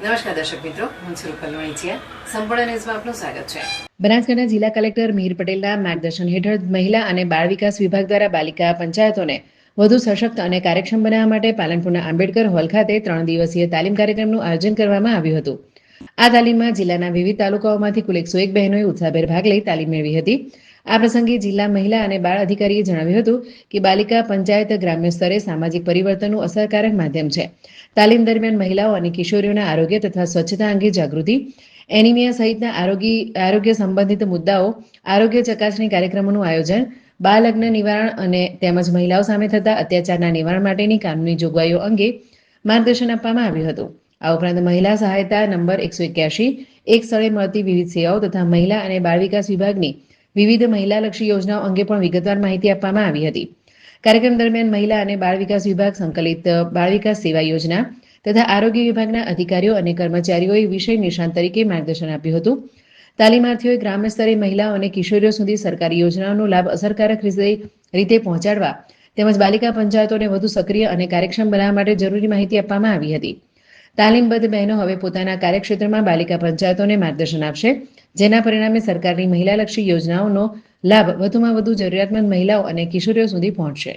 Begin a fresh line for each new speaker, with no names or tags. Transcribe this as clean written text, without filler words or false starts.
નમસ્કાર દર્શક મિત્રો, હું છું રૂપલ વણિચિયા. સંપૂર્ણ ન્યૂઝમાં આપનું સ્વાગત છે.
બનાસકાંઠા જિલ્લા કલેક્ટર મિહિર પટેલના માર્ગદર્શન હેઠળ મહિલા અને બાળ વિકાસ વિભાગ દ્વારા બાલિકા પંચાયતોને વધુ સશક્ત અને કાર્યક્ષમ બનાવવા માટે પાલનપુરના આંબેડકર હોલ ખાતે 3 દિવસીય તાલીમ કાર્યક્રમનું આયોજન કરવામાં આવ્યું હતું. આ તાલીમમાં જિલ્લાના વિવિધ તાલુકાઓમાંથી કુલ 101 બહેનોએ ઉત્સાહભેર ભાગ લઈ તાલીમ મેળવી હતી. આ પ્રસંગે જિલ્લા મહિલા અને બાળ અધિકારીએ જણાવ્યું હતું કે બાલિકા પંચાયત ગ્રામ્ય સ્તરે સામાજિક પરિવર્તનનું અસરકારક માધ્યમ છે. તાલીમ દરમિયાન મહિલાઓ અને કિશોરીઓના આરોગ્ય તથા સ્વચ્છતા અંગે જાગૃતિ, એનિમિયા સહિતના આરોગ્ય સંબંધિત મુદ્દાઓ, આરોગ્ય ચકાસણી કાર્યક્રમોનું આયોજન, બાળ લગ્ન નિવારણ અને તેમજ મહિલાઓ સામે થતા અત્યાચારના નિવારણ માટેની કાનૂની જોગવાઈઓ અંગે માર્ગદર્શન આપવામાં આવ્યું હતું. આ ઉપરાંત મહિલા સહાયતા નંબર 181, એક સ્થળે મળતી વિવિધ સેવાઓ તથા મહિલા અને બાળ વિકાસ વિભાગની વિવિધ મહિલાલક્ષી યોજનાઓ અંગે પણ વિગતવાર માહિતી આપવામાં આવી હતી. કાર્યક્રમ દરમિયાન મહિલા અને બાળ વિકાસ વિભાગ, સંકલિત બાળ વિકાસ સેવા યોજના તથા આરોગ્ય વિભાગના અધિકારીઓ અને કર્મચારીઓએ વિષય નિષ્ણાંત તરીકે માર્ગદર્શન આપ્યું હતું. તાલીમાર્થીઓએ ગ્રામ્ય સ્તરે મહિલાઓ અને કિશોરીઓ સુધી સરકારી યોજનાઓનો લાભ અસરકારક રીતે પહોંચાડવા તેમજ બાલિકા પંચાયતોને વધુ સક્રિય અને કાર્યક્ષમ બનાવવા માટે જરૂરી માહિતી આપવામાં આવી હતી. તાલીમબદ્ધ બહેનો હવે પોતાના કાર્યક્ષેત્રમાં બાલિકા પંચાયતોને માર્ગદર્શન આપશે, જેના પરિણામે સરકારની મહિલાલક્ષી યોજનાઓનો લાભ વધુમાં વધુ જરૂરિયાતમંદ મહિલાઓ અને કિશોરીઓ સુધી પહોંચશે.